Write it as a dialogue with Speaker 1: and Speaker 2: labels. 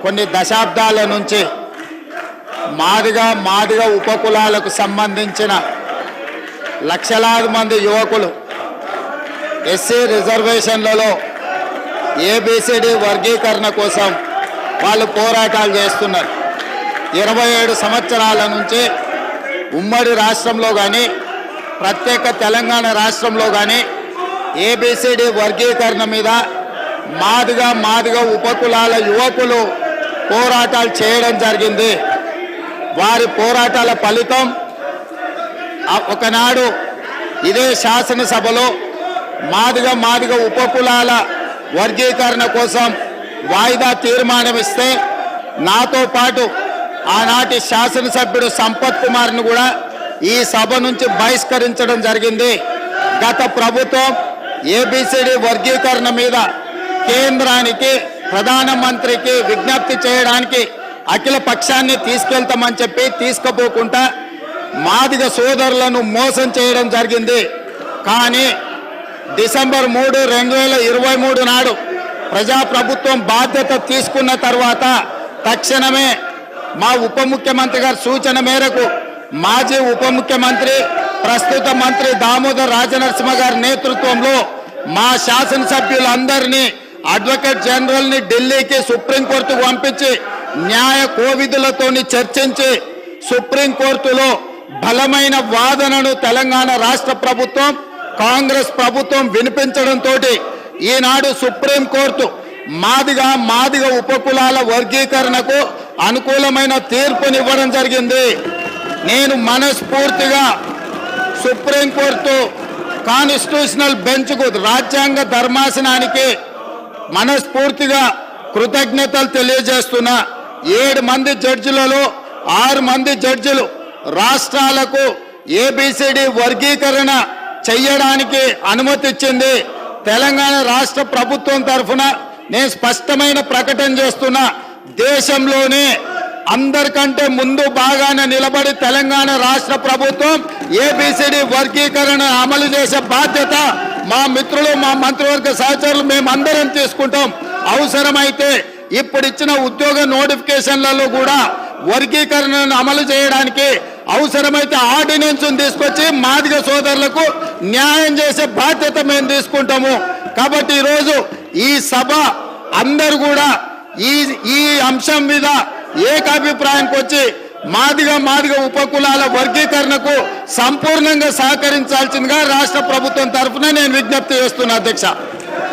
Speaker 1: కొన్ని దశాబ్దాల నుంచి మాదిగ ఉపకులాలకు సంబంధించిన లక్షలాది మంది యువకులు ఎస్సీ రిజర్వేషన్లలో ఏబిసిడి వర్గీకరణ కోసం వాళ్ళు పోరాటాలు చేస్తున్నారు. 27 సంవత్సరాల నుంచి ఉమ్మడి రాష్ట్రంలో కానీ ప్రత్యేక తెలంగాణ రాష్ట్రంలో కానీ ఏబిసిడి వర్గీకరణ మీద మాదిగ ఉపకులాల యువకులు పోరాటాలు చేయడం జరిగింది. వారి పోరాటాల ఫలితం ఒకనాడు ఇదే శాసనసభలో మాదిగ ఉపకులాల వర్గీకరణ కోసం వాయిదా తీర్మానం ఇస్తే నాతో పాటు ఆనాటి శాసనసభ్యుడు సంపత్ కుమార్ను కూడా ఈ సభ నుంచి బహిష్కరించడం జరిగింది. గత ప్రభుత్వం ఏబిసిడి వర్గీకరణ మీద కేంద్రానికి ప్రధానమంత్రికి విజ్ఞప్తి చేయడానికి అఖిల పక్షాన్ని తీసుకెళ్తామని చెప్పి తీసుకుపోకుండా మాదిగ సోదరులను మోసం చేయడం జరిగింది. కానీ డిసెంబర్ 3, 2023 నాడు ప్రజాప్రభుత్వం బాధ్యత తీసుకున్న తర్వాత తక్షణమే మా ఉప ముఖ్యమంత్రి గారి సూచన మేరకు మాజీ ఉప ముఖ్యమంత్రి ప్రస్తుత మంత్రి దామోదర్ రాజనరసింహ గారి నేతృత్వంలో మా శాసనసభ్యులందరినీ అడ్వకేట్ జనరల్ని ఢిల్లీకి సుప్రీంకోర్టుకు పంపించి న్యాయ కోవిధులతోని చర్చించి సుప్రీంకోర్టులో బలమైన వాదనను తెలంగాణ రాష్ట్ర ప్రభుత్వం కాంగ్రెస్ ప్రభుత్వం వినిపించడంతో ఈనాడు సుప్రీంకోర్టు మాదిగ ఉపకులాల వర్గీకరణకు అనుకూలమైన తీర్పునివ్వడం జరిగింది. నేను మనస్ఫూర్తిగా సుప్రీంకోర్టు కాన్స్టిట్యూషనల్ బెంచ్కు రాజ్యాంగ ధర్మాసనానికి మనస్ఫూర్తిగా కృతజ్ఞతలు తెలియజేస్తున్నా. 7 మంది జడ్జిలలో 6 మంది జడ్జిలు రాష్ట్రాలకు ఏబిసిడి వర్గీకరణ చెయ్యడానికి అనుమతి ఇచ్చింది. తెలంగాణ రాష్ట్ర ప్రభుత్వం తరఫున నేను స్పష్టమైన ప్రకటన చేస్తున్నా, దేశంలోనే అందరికంటే ముందు బాగానే నిలబడి తెలంగాణ రాష్ట్ర ప్రభుత్వం ఏబిసిడి వర్గీకరణ అమలు చేసే బాధ్యత మా మిత్రులు మా మంత్రివర్గ సహచరులు మేమందరం తీసుకుంటాం. అవసరమైతే ఇప్పుడు ఇచ్చిన ఉద్యోగ నోటిఫికేషన్లలో కూడా వర్గీకరణను అమలు చేయడానికి అవసరమైతే ఆర్డినెన్స్ తీసుకొచ్చి మాదిగ సోదరులకు న్యాయం చేసే బాధ్యత మేము తీసుకుంటాము. కాబట్టి ఈరోజు ఈ సభ అందరూ కూడా ఈ అంశం మీద ఏకాభిప్రాయానికి వచ్చి మాదిగ ఉపకులాల వర్గీకరణకు సంపూర్ణంగా సహకరించాల్సిందిగా రాష్ట్ర ప్రభుత్వం తరఫున నేను విజ్ఞప్తి చేస్తున్నా అధ్యక్ష.